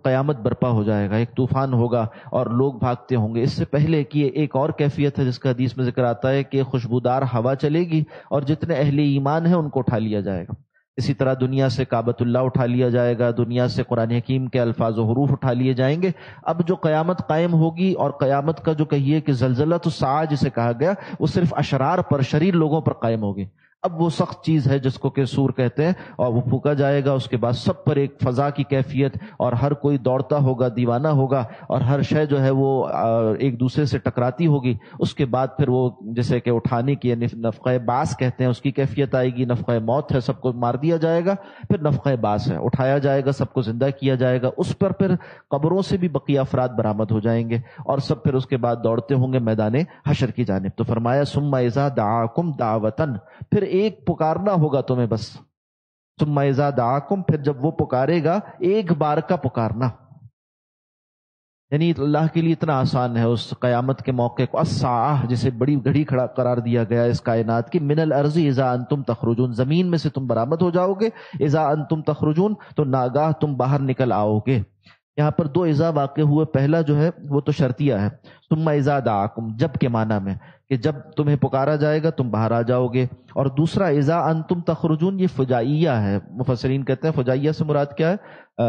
قیامت برپا ہو جائے گا، ایک طوفان ہوگا اور لوگ بھاگتے ہوں گے۔ اس سے پہلے کہ ایک اور کیفیت ہے جس کا حدیث میں ذکر آتا ہے کہ خوشبودار ہوا چلے گی اور جتنے اہل ایمان ہیں ان کو اٹھا لیا جائے گا۔ اسی طرح دنیا سے کعبۃ اللہ اٹھا لیا جائے گا، دنیا سے قرآن حکیم کے الفاظ و حروف اٹھا لیے جائیں گے۔ اب جو قیامت قائم ہوگی، اور قیامت کا جو کہیے کہ زلزلۃ الساعہ جسے کہا گیا، وہ صرف اشرار پر، شریر لوگوں پر قائم ہوگی۔ اب وہ سخت چیز ہے جس کو کہ سور کہتے ہیں، اور وہ پھونکا جائے گا، اس کے بعد سب پر ایک فضا کی کیفیت، اور ہر کوئی دوڑتا ہوگا، دیوانہ ہوگا، اور ہر شے جو ہے وہ ایک دوسرے سے ٹکراتی ہوگی۔ اس کے بعد پھر وہ جیسے کہ اٹھانے کی نفخہ بعث کہتے ہیں، اس کی کیفیت آئے گی۔ نفخہ موت ہے، سب کو مار دیا جائے گا، پھر نفخہ بعث ہے، اٹھایا جائے گا، سب کو زندہ کیا جائے گا۔ اس پر پھر قبروں سے بھی بقیہ افراد برآمد ہو جائیں گے، اور سب پھر اس کے بعد دوڑتے ہوں گے میدان حشر کی جانب۔ تو فرمایا ثم اذا دعاکم دعوتن، پھر ایک پکارنا ہوگا تمہیں بس۔ ثم اذا دعاکم، پھر جب وہ پکارے گا، ایک بار کا پکارنا، یعنی اللہ کے لیے اتنا آسان ہے اس قیامت کے موقع کو۔ الساعہ، جسے بڑی گھڑی کھڑا قرار دیا گیا اس کائنات کی، من الارض اذا انتم تخرجون، زمین میں سے تم برآمد ہو جاؤ گے، اذا انتم تخرجون، تو ناگاہ تم باہر نکل آؤ گے۔ یہاں پر دو اذا واقع ہوئے، پہلا جو ہے وہ تو شرطیہ ہے، ثم اذا دعاکم، جب کے معنی میں کہ جب تمہیں پکارا جائے گا تم باہر آ جاؤ گے، اور دوسرا اذا انتم تخرجون، یہ فجائیہ ہے۔ مفسرین کہتے ہیں فجائیہ سے مراد کیا ہے؟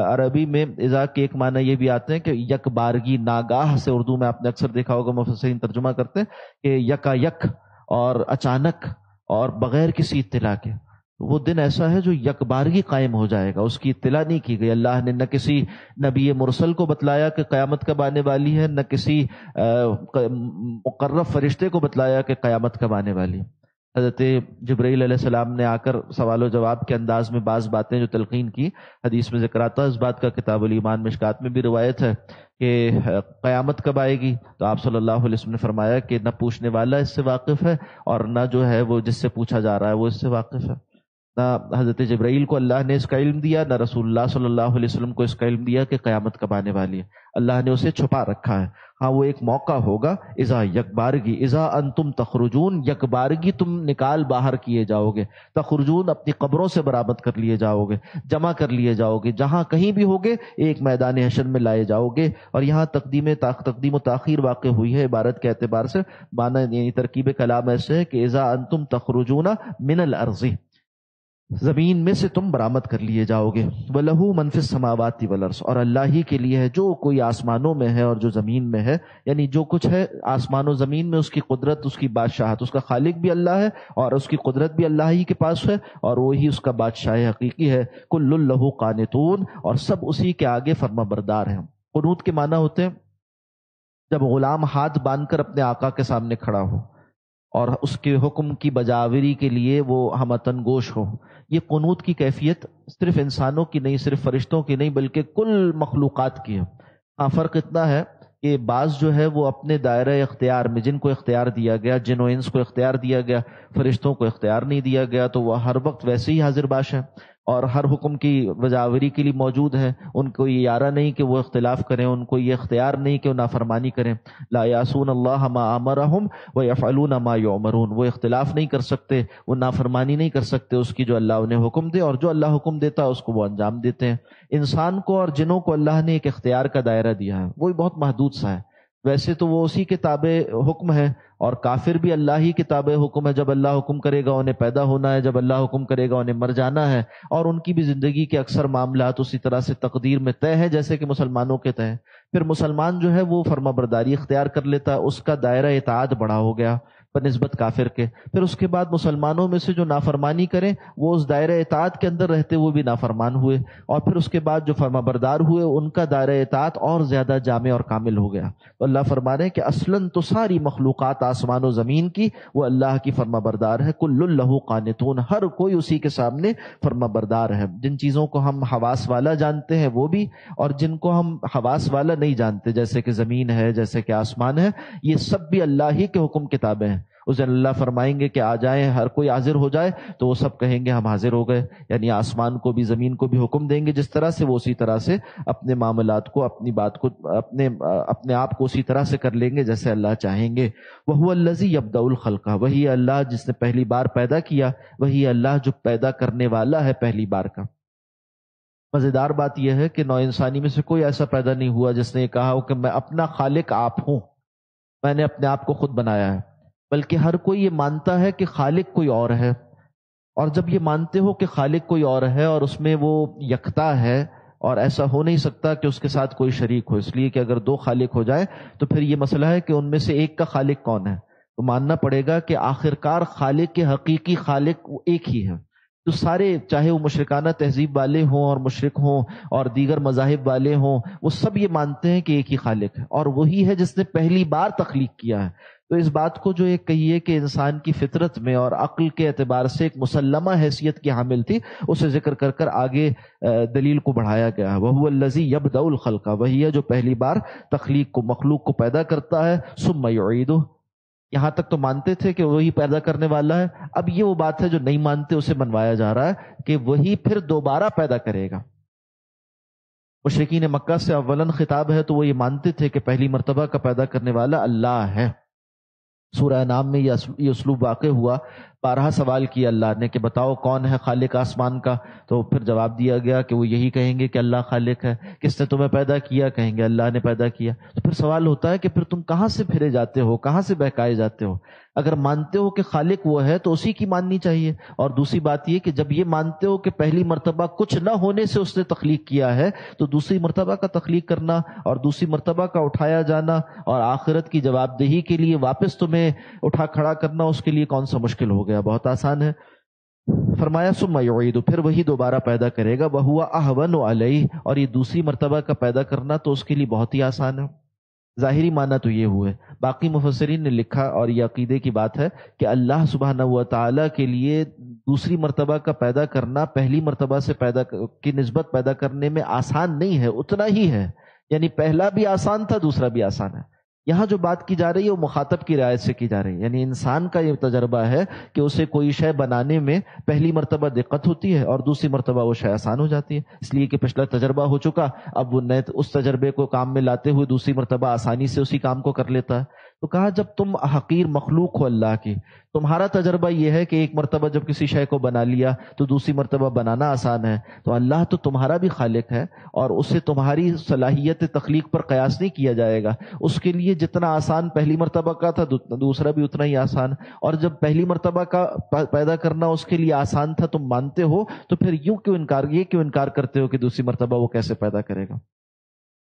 عربی میں اذا کے ایک معنی یہ بھی آتے ہیں کہ یک بارگی، ناگاہ سے اردو میں آپ نے اکثر دیکھا ہوگا مفسرین ترجمہ کرتے ہیں کہ یکا یک اور اچانک اور بغیر کسی اطلاع کے۔ وہ دن ایسا ہے جو یک بارگی قائم ہو جائے گا، اس کی اطلاع نہیں کی گئی۔ اللہ نے نہ کسی نبی مرسل کو بتلایا کہ قیامت کب آنے والی ہے، نہ کسی مقرب فرشتے کو بتلایا کہ قیامت کب آنے والی ہے۔ حضرت جبرائیل علیہ السلام نے آ کر سوال و جواب کے انداز میں بعض باتیں جو تلقین کی، حدیث میں ذکر آتا ہے اس بات کا، کتاب الایمان مشکات میں بھی روایت ہے کہ قیامت کب آئے گی، تو آپ صلی اللہ علیہ وسلم نے فرمایا کہ نہ پوچھنے والا اس سے واقف ہے، اور نہ جو ہے وہ جس سے پوچھا جا رہا ہے وہ اس سے واقف ہے۔ نہ حضرت جبرائیل کو اللہ نے اس کا علم دیا، نہ رسول اللہ صلی اللہ علیہ وسلم کو اس کا علم دیا کہ قیامت کب آنے والی ہے۔ اللہ نے اسے چھپا رکھا ہے۔ ہاں وہ ایک موقع ہوگا، اذا یکبارگی، اذا انتم تخرجون، یکبارگی تم نکال باہر کیے جاؤ گے، تخرجون اپنی قبروں سے برآمد کر لیے جاؤ گے، جمع کر لیے جاؤ گے، جہاں کہیں بھی ہوگے ایک میدان حشر میں لائے جاؤ گے۔ اور یہاں تقدیم و تاخیر واقع ہوئی ہے عبارت کے اعتبار سے، معنی یعنی ترکیب کلام ایسے ہے کہ اذا انتم تخرجون من الارض، زمین میں سے تم برآمد کر لیے جاؤ گے۔ وَلَهُ مَن فِي السَّمَاوَاتِ وَالْأَرْضِ، اور اللہ ہی کے لیے ہے جو کوئی آسمانوں میں ہے اور جو زمین میں ہے، یعنی جو کچھ ہے آسمان و زمین میں، اس کی قدرت، اس کی بادشاہت، اس کا خالق بھی اللہ ہے اور اس کی قدرت بھی اللہ ہی کے پاس ہے، اور وہی اس کا بادشاہ حقیقی ہے۔ كُلٌّ لَهُ قَانِتُونَ، اور سب اسی کے آگے فرما بردار ہیں۔ قنوت کے معنی ہوتے ہیں جب غلام ہاتھ باندھ کر اپنے آقا کے سامنے کھڑا ہو اور اس کے حکم کی بجاوری کے لیے وہ ہمتن گوش ہو۔ یہ قنوت کی کیفیت صرف انسانوں کی نہیں، صرف فرشتوں کی نہیں، بلکہ کل مخلوقات کی ہے۔ ہاں فرق اتنا ہے کہ بعض جو ہے وہ اپنے دائرہ اختیار میں، جن کو اختیار دیا گیا، جن و انس کو اختیار دیا گیا، فرشتوں کو اختیار نہیں دیا گیا، تو وہ ہر وقت ویسے ہی حاضر باش ہیں اور ہر حکم کی بجاوری کے لیے موجود ہیں۔ ان کو یہ یارہ نہیں کہ وہ اختلاف کریں، ان کو یہ اختیار نہیں کہ وہ نافرمانی کریں۔ لا یعصون اللہ ما امرہم ویفعلون ما یؤمرون، وہ اختلاف نہیں کر سکتے، وہ نافرمانی نہیں کر سکتے اس کی جو اللہ انہیں حکم دے، اور جو اللہ حکم دیتا ہے اس کو وہ انجام دیتے ہیں۔ انسان کو اور جنوں کو اللہ نے ایک اختیار کا دائرہ دیا ہے، وہ بھی بہت محدود سا ہے۔ ویسے تو وہ اسی کے تابع حکم ہے، اور کافر بھی اللہ ہی کے تابع حکم ہے۔ جب اللہ حکم کرے گا انہیں پیدا ہونا ہے، جب اللہ حکم کرے گا انہیں مر جانا ہے، اور ان کی بھی زندگی کے اکثر معاملات اسی طرح سے تقدیر میں طے ہیں جیسے کہ مسلمانوں کے طے ہیں۔ پھر مسلمان جو ہے وہ فرما برداری اختیار کر لیتا ہے، اس کا دائرہ اطاعت بڑا ہو گیا بنسبت کافر کے۔ پھر اس کے بعد مسلمانوں میں سے جو نافرمانی کریں وہ اس دائرہ اطاعت کے اندر رہتے ہوئے بھی نافرمان ہوئے، اور پھر اس کے بعد جو فرما بردار ہوئے ان کا دائرہ اطاعت اور زیادہ جامع اور کامل ہو گیا۔ تو اللہ فرما رہے ہیں کہ اصلاً تو ساری مخلوقات آسمان و زمین کی وہ اللہ کی فرما بردار ہے۔ کل لہ قانتون، ہر کوئی اسی کے سامنے فرما بردار ہے۔ جن چیزوں کو ہم حواس والا جانتے ہیں وہ بھی، اور جن کو ہم حواس والا نہیں جانتے جیسے کہ زمین ہے، جیسے کہ آسمان ہے، یہ سب بھی اللہ ہی کے حکم کے تابع ہیں۔ اس دن اللہ فرمائیں گے کہ آ جائیں، ہر کوئی حاضر ہو جائے، تو وہ سب کہیں گے ہم حاضر ہو گئے. یعنی آسمان کو بھی زمین کو بھی حکم دیں گے جس طرح سے، وہ اسی طرح سے اپنے معاملات کو، اپنی بات کو، اپنے آپ کو اسی طرح سے کر لیں گے جیسے اللہ چاہیں گے. وَهُوَ الَّذِي يَبْدَأُ الْخَلْقَ، وہی اللہ جس نے پہلی بار پیدا کیا، وہی اللہ جو پیدا کرنے والا ہے پہلی بار کا. مزیدار بات یہ ہے کہ نوع انسانی میں سے کوئی ایسا پیدا نہیں ہوا جس نے یہ کہا ہو کہ میں اپنا خالق آپ ہوں، میں نے اپنے آپ کو خود بنایا ہے، بلکہ ہر کوئی یہ مانتا ہے کہ خالق کوئی اور ہے. اور جب یہ مانتے ہو کہ خالق کوئی اور ہے اور اس میں وہ یکتا ہے، اور ایسا ہو نہیں سکتا کہ اس کے ساتھ کوئی شریک ہو، اس لیے کہ اگر دو خالق ہو جائے تو پھر یہ مسئلہ ہے کہ ان میں سے ایک کا خالق کون ہے. تو ماننا پڑے گا کہ آخرکار خالق کے حقیقی خالق ایک ہی ہے. تو سارے، چاہے وہ مشرکانہ تہذیب والے ہوں اور مشرک ہوں اور دیگر مذاہب والے ہوں، وہ سب یہ مانتے ہیں کہ ایک ہی خالق ہے، اور وہی ہے جس نے پہلی بار تخلیق کیا ہے. تو اس بات کو جو ایک کہیے کہ انسان کی فطرت میں اور عقل کے اعتبار سے ایک مسلمہ حیثیت کی حامل تھی، اسے ذکر کر کر آگے دلیل کو بڑھایا گیا. وَهُوَ الَّذِي يَبْدَأُ الْخَلْقَ، وہی ہے جو پہلی بار تخلیق کو، مخلوق کو پیدا کرتا ہے. ثُمَّ يُعِيدُهُ، یہاں تک تو مانتے تھے کہ وہی پیدا کرنے والا ہے. اب یہ وہ بات ہے جو نہیں مانتے، اسے منوایا جا رہا ہے کہ وہی پھر دوبارہ پیدا کرے گا. مشرکین مکہ سے اولن خطاب ہے تو وہ یہ مانتے تھے کہ پہلی مرتبہ کا پیدا کرنے والا اللہ ہے. سورہ نام میں یہ اسلوب واقع ہوا. بارہا سوال کیا اللہ نے کہ بتاؤ کون ہے خالق آسمان کا، تو پھر جواب دیا گیا کہ وہ یہی کہیں گے کہ اللہ خالق ہے. کس نے تمہیں پیدا کیا؟ کہیں گے اللہ نے پیدا کیا. تو پھر سوال ہوتا ہے کہ پھر تم کہاں سے پھرے جاتے ہو، کہاں سے بہکائے جاتے ہو؟ اگر مانتے ہو کہ خالق وہ ہے تو اسی کی ماننی چاہیے. اور دوسری بات یہ کہ جب یہ مانتے ہو کہ پہلی مرتبہ کچھ نہ ہونے سے اس نے تخلیق کیا ہے، تو دوسری مرتبہ کا تخلیق کرنا اور دوسری مرتبہ کا اٹھایا جانا اور آخرت کی جواب دہی کے لیے واپس تمہیں اٹھا کھڑا کرنا، اس کے لیے کون سا مشکل ہو گیا؟ بہت آسان ہے. فرمایا ثم یعید، پھر وہی دوبارہ پیدا کرے گا. وہو اہون علیہ، اور یہ دوسری مرتبہ کا پیدا کرنا تو اس کے لیے بہت ہی آسان ہے. ظاہری معنی تو یہ ہوئے. باقی مفسرین نے لکھا، اور یہ عقیدے کی بات ہے، کہ اللہ سبحانہ و تعالی کے لیے دوسری مرتبہ کا پیدا کرنا پہلی مرتبہ سے پیدا کی نسبت پیدا کرنے میں آسان نہیں ہے، اتنا ہی ہے. یعنی پہلا بھی آسان تھا، دوسرا بھی آسان ہے. یہاں جو بات کی جا رہی ہے وہ مخاطب کی رعایت سے کی جا رہی ہے. یعنی انسان کا یہ تجربہ ہے کہ اسے کوئی شے بنانے میں پہلی مرتبہ دقت ہوتی ہے اور دوسری مرتبہ وہ شے آسان ہو جاتی ہے، اس لیے کہ پچھلا تجربہ ہو چکا. اب وہ نئے اس تجربے کو کام میں لاتے ہوئے دوسری مرتبہ آسانی سے اسی کام کو کر لیتا ہے. تو کہا جب تم حقیر مخلوق ہو اللہ کی، تمہارا تجربہ یہ ہے کہ ایک مرتبہ جب کسی شے کو بنا لیا تو دوسری مرتبہ بنانا آسان ہے، تو اللہ تو تمہارا بھی خالق ہے اور اسے تمہاری صلاحیت تخلیق پر قیاس نہیں کیا جائے گا. اس کے لیے جتنا آسان پہلی مرتبہ کا تھا دوسرا بھی اتنا ہی آسان. اور جب پہلی مرتبہ کا پیدا کرنا اس کے لیے آسان تھا تم مانتے ہو، تو پھر یہ کیوں انکار کرتے ہو کہ دوسری مرتبہ وہ کیسے پیدا کرے گا؟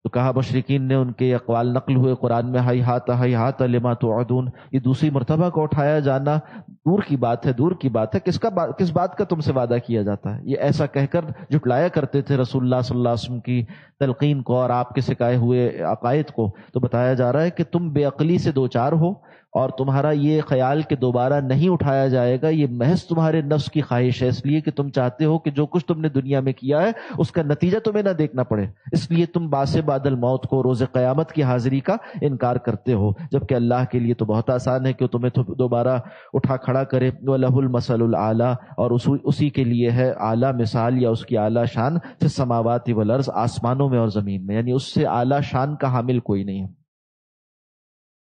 تو کہا مشرکین نے ان کے اقوال نقل ہوئے قرآن میں، ہیہات لما توعدون، یہ دوسری مرتبہ کو اٹھایا جانا دور کی بات ہے، دور کی بات ہے. کس بات کا تم سے وعدہ کیا جاتا ہے؟ یہ ایسا کہہ کر جھٹلایا کرتے تھے رسول اللہ صلی اللہ علیہ وسلم کی تلقین کو اور آپ کے سکھائے ہوئے عقائد کو. تو بتایا جا رہا ہے کہ تم بے عقلی سے دوچار ہو، اور تمہارا یہ خیال کہ دوبارہ نہیں اٹھایا جائے گا یہ محض تمہارے نفس کی خواہش ہے، اس لیے کہ تم چاہتے ہو کہ جو کچھ تم نے دنیا میں کیا ہے اس کا نتیجہ تمہیں نہ دیکھنا پڑے، اس لیے تم باس بعد الموت کو، روز قیامت کی حاضری کا انکار کرتے ہو. جبکہ اللہ کے لیے تو بہت آسان ہے کہ وہ تمہیں دوبارہ اٹھا کھڑا کرے. وَلَهُ الْمَثَلُ الْأَعْلَىٰ، اور اسی کے لیے ہے اعلیٰ مثال یا اس کی اعلیٰ شان، فِي السَّمَاوَاتِ وَالْأَرْضِ، آسمانوں میں اور زمین میں، یعنی اس سے اعلیٰ شان کا حامل کوئی نہیں ہے.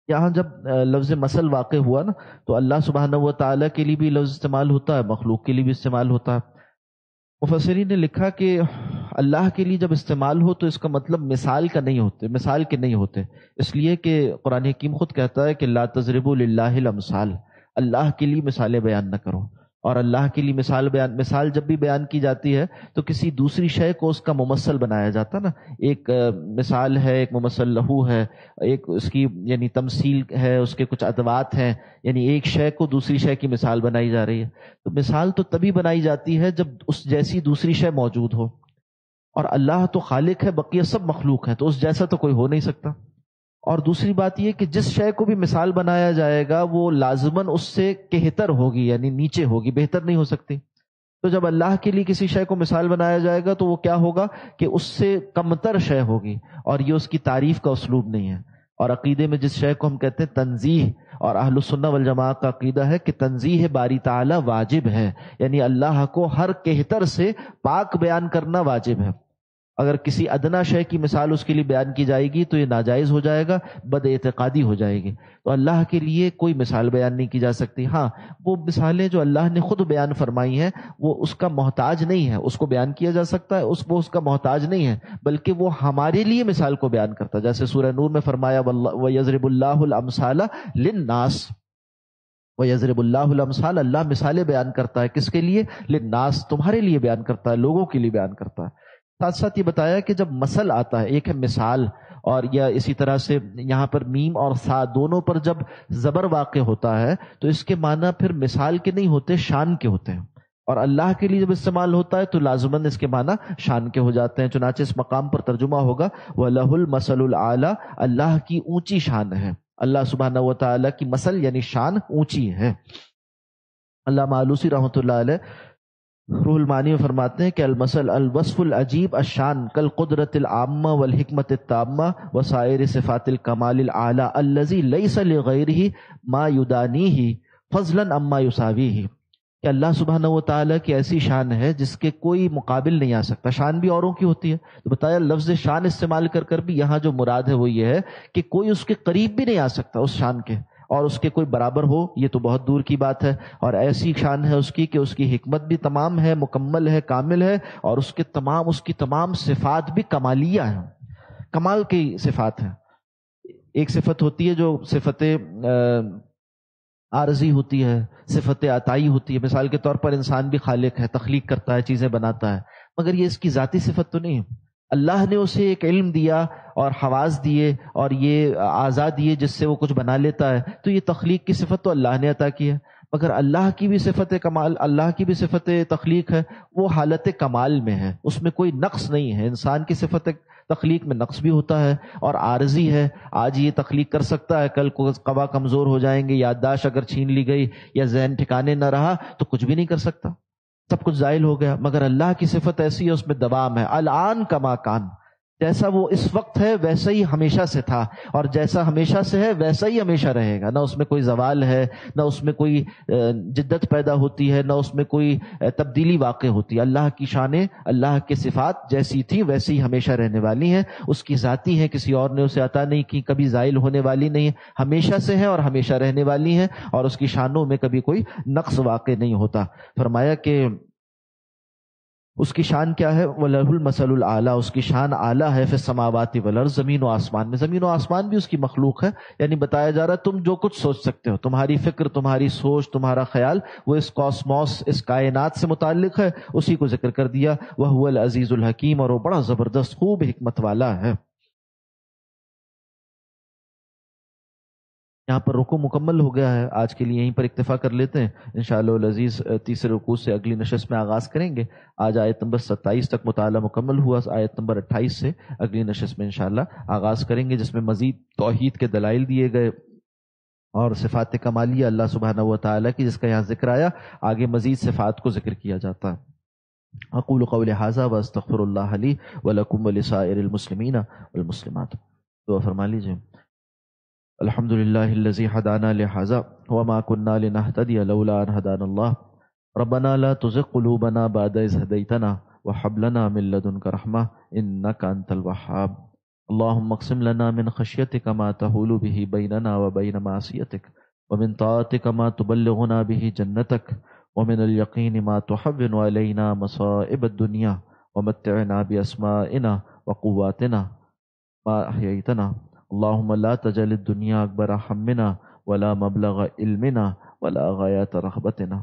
یہاں جب لفظ مثل واقع ہوا نا، تو اللہ سبحانہ و تعالیٰ کے لیے بھی لفظ استعمال ہوتا ہے، مخلوق کے لیے بھی استعمال ہوتا ہے. مفسرین نے لکھا کہ اللہ کے لیے جب استعمال ہو تو اس کا مطلب مثال کے نہیں ہوتے، اس لیے کہ قرآن حکیم خود کہتا ہے کہ لا تضربوا للہ الامثال، اللہ کے لیے مثالیں بیان نہ کرو. اور اللہ کے لیے مثال جب بھی بیان کی جاتی ہے تو کسی دوسری شے کو اس کا ممثل بنایا جاتا نا. ایک مثال ہے، ایک ممثل لہو ہے، ایک اس کی یعنی تمثیل ہے، اس کے کچھ ادوات ہیں، یعنی ایک شے کو دوسری شے کی مثال بنائی جا رہی ہے. تو مثال تو تبھی بنائی جاتی ہے جب اس جیسی دوسری شے موجود ہو، اور اللہ تو خالق ہے، بقیہ سب مخلوق ہے، تو اس جیسا تو کوئی ہو نہیں سکتا. اور دوسری بات یہ کہ جس شے کو بھی مثال بنایا جائے گا وہ لازماً اس سے کہتر ہوگی، یعنی نیچے ہوگی، بہتر نہیں ہو سکتی. تو جب اللہ کے لیے کسی شے کو مثال بنایا جائے گا تو وہ کیا ہوگا کہ اس سے کمتر شے ہوگی، اور یہ اس کی تعریف کا اسلوب نہیں ہے. اور عقیدے میں جس شے کو ہم کہتے ہیں تنزیہ، اور اہل السنہ والجماعہ کا عقیدہ ہے کہ تنزیہ باری تعالی واجب ہے، یعنی اللہ کو ہر کہتر سے پاک بیان کرنا واجب ہے۔ اگر کسی ادنا شے کی مثال اس کے لیے بیان کی جائے گی تو یہ ناجائز ہو جائے گا، بد اعتقادی ہو جائے گی۔ تو اللہ کے لیے کوئی مثال بیان نہیں کی جا سکتی۔ ہاں، وہ مثالیں جو اللہ نے خود بیان فرمائی ہیں وہ اس کا محتاج نہیں ہے، اس کو بیان کیا جا سکتا ہے، وہ اس کا محتاج نہیں ہے، بلکہ وہ ہمارے لیے مثال کو بیان کرتا ہے۔ جیسے سورہ نور میں فرمایا وَيَضْرِبُ اللَّهُ الْأَمْثَالَ لِلنَّاسِ، وَيَضْرِبُ اللَّهُ الْأَمْثَالَ، اللہ مثالیں بیان کرتا ہے، کس کے لیے؟ للناس، تمہارے لیے بیان کرتا ہے، لوگوں کے لیے بیان کرتا ہے۔ ساتھ ساتھ یہ بتایا کہ جب مثل آتا ہے، ایک ہے مثال، اور یا اسی طرح سے یہاں پر میم اور سا دونوں پر جب زبر واقع ہوتا ہے تو اس کے معنی پھر مثال کے نہیں ہوتے، شان کے ہوتے ہیں، اور اللہ کے لیے جب استعمال ہوتا ہے تو لازماً اس کے معنی شان کے ہو جاتے ہیں۔ چنانچہ اس مقام پر ترجمہ ہوگا وَلَهُ الْمَثَلُ الْأَعْلَىٰ، اللہ کی اونچی شان ہے، اللہ سبحانہ و تعالیٰ کی مثل یعنی شان اونچی ہے۔ علامہ آلوسی رحمۃ اللہ علیہ روح المعانی میں فرماتے ہیں کہ المثل الوصف العجیب الشان کالقدرت العامہ والحکمت التامہ وسائر صفات الکمال الاعلی الذی لیس لغیرہ ما یدانیہ فضلا اما یساویہ، کہ اللہ سبحانہ و تعالیٰ کی ایسی شان ہے جس کے کوئی مقابل نہیں آ سکتا۔ شان بھی اوروں کی ہوتی ہے، تو بتایا لفظ شان استعمال کر کر بھی یہاں جو مراد ہے وہ یہ ہے کہ کوئی اس کے قریب بھی نہیں آ سکتا اس شان کے، اور اس کے کوئی برابر ہو یہ تو بہت دور کی بات ہے۔ اور ایسی شان ہے اس کی کہ اس کی حکمت بھی تمام ہے، مکمل ہے، کامل ہے، اور اس کی تمام صفات بھی کمالیہ ہیں، کمال کی صفات ہیں۔ ایک صفت ہوتی ہے جو صفت عارضی ہوتی ہے، صفت عطائی ہوتی ہے، مثال کے طور پر انسان بھی خالق ہے، تخلیق کرتا ہے، چیزیں بناتا ہے، مگر یہ اس کی ذاتی صفت تو نہیں ہے۔ اللہ نے اسے ایک علم دیا اور حواس دیے اور یہ اعضاء دیے جس سے وہ کچھ بنا لیتا ہے، تو یہ تخلیق کی صفت تو اللہ نے عطا کی ہے، مگر اللہ کی بھی صفت کمال، اللہ کی بھی صفت تخلیق ہے، وہ حالت کمال میں ہے، اس میں کوئی نقص نہیں ہے۔ انسان کی صفت تخلیق میں نقص بھی ہوتا ہے اور عارضی ہے، آج یہ تخلیق کر سکتا ہے، کل کو قوا کمزور ہو جائیں گے، یادداشت اگر چھین لی گئی یا ذہن ٹھکانے نہ رہا تو کچھ بھی نہیں کر سکتا، سب کچھ زائل ہو گیا۔ مگر اللہ کی صفت ایسی ہے، اس میں دوام ہے، الآن کما کان، جیسا وہ اس وقت ہے ویسا ہی ہمیشہ سے تھا، اور جیسا ہمیشہ سے ہے ویسا ہی ہمیشہ رہے گا، نہ اس میں کوئی زوال ہے، نہ اس میں کوئی جدت پیدا ہوتی ہے، نہ اس میں کوئی تبدیلی واقع ہوتی ہے۔ اللہ کی شانیں، اللہ کے صفات جیسی تھی ویسی ہی ہمیشہ رہنے والی ہیں، اس کی ذاتی ہیں، کسی اور نے اسے عطا نہیں کی، کبھی زائل ہونے والی نہیں، ہمیشہ سے ہیں اور ہمیشہ رہنے والی ہیں، اور اس کی شانوں میں کبھی کوئی نقص واقع نہیں ہوتا۔ فرمایا کہ اس کی شان کیا ہے؟ وَلَهُ الْمَثَلُ الْأَعْلَىٰ، اس کی شان اعلیٰ ہے، فِي السَّمَاوَاتِ وَالْأَرْضِ، زمین و آسمان میں، زمین و آسمان بھی اس کی مخلوق ہے، یعنی بتایا جا رہا ہے تم جو کچھ سوچ سکتے ہو، تمہاری فکر، تمہاری سوچ، تمہارا خیال، وہ اس کاسموس، اس کائنات سے متعلق ہے، اسی کو ذکر کر دیا۔ وَهُوَ الْعَزِيزُ الْحَكِيمُ، اور وہ بڑا زبردست خوب حکمت والا ہے۔ یہاں پر رکوع مکمل ہو گیا ہے، آج کے لیے یہیں پر اکتفا کر لیتے ہیں، انشاءاللہ العزیز تیسرے رکوع سے اگلی نشست میں آغاز کریں گے۔ آج آیت نمبر 27 تک مطالعہ مکمل ہوا، آیت نمبر 28 سے اگلی نشست میں انشاءاللہ آغاز کریں گے، جس میں مزید توحید کے دلائل دیے گئے اور صفات کمالیہ اللہ سبحانہ و تعالیٰ کی جس کا یہاں ذکر آیا، آگے مزید صفات کو ذکر کیا جاتا ہے۔ اقول قولی ھذا واستغفر اللہ لی ولکم ولسائر المسلمین والمسلمات۔ دعا فرما لیجیے۔ الحمد للہ الذی ہدانا لہذا وما كنا لنہتدی لولا ان ہدانا اللہ ربنا لا تزغ قلوبنا بعد اذ ہدیتنا وہب لنا من لدنک رحمہ انک انت الوہاب اللہم اقسم لنا من خشیتک ما تحول به بیننا وبین معصیتک ومن طاعتک ما تبلغنا به جنتک ومن الیقین ما تحون علینا مصائب الدنیا ومتعنا باسمائنا وقواتنا ما احییتنا اللهم لا تجعل الدنيا أكبر همنا ولا مبلغ علمنا ولا غاية رغبتنا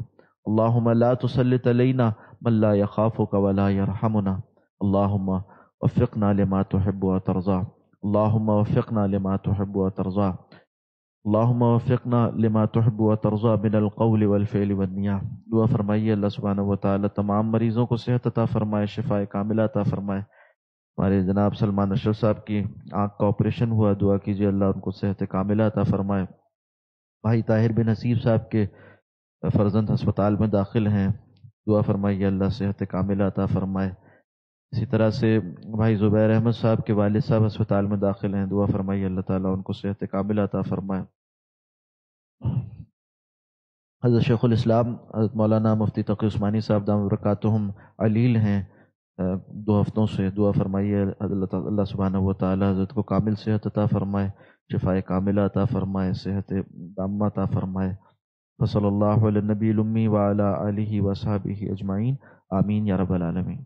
اللهم لا تسلط علينا من لا يخافك ولا يرحمنا اللهم وفقنا لما تحب وترضى اللهم وفقنا لما تحب وترضى اللهم وفقنا لما تحب وترضى من القول والفعل والنية۔ دعا فرمائیے اللہ سبحانہ و تعالی تمام مریضوں کو صحت عطا فرمائے، شفاء کاملہ عطا فرمائے۔ ہمارے جناب سلمان اشرف صاحب کی آنکھ کا آپریشن ہوا، دعا کیجیے اللہ ان کو صحت کاملہ عطا فرمائے۔ بھائی طاہر بن حسیب صاحب کے فرزند ہسپتال میں داخل ہیں، دعا فرمائیے اللہ صحت کاملہ عطا فرمائے۔ اسی طرح سے بھائی زبیر احمد صاحب کے والد صاحب ہسپتال میں داخل ہیں، دعا فرمائیے اللہ تعالیٰ ان کو صحت کاملہ عطا فرمائے۔ حضرت شیخ الاسلام حضرت مولانا مفتی تقی عثمانی صاحب دام برکاتہم علیل ہیں، 2 ہفتوں سے، دعا فرمائیے اللہ سبحانہ و تعالیٰ حضرت کو کامل صحت عطا فرمائے، شفاء کاملہ عطا فرمائے، صحت دامہ عطا فرمائے۔ وصلی اللہ علی النبی الامی وعلی آلہ وصحبہ اجمعین، آمین یا رب العالمین۔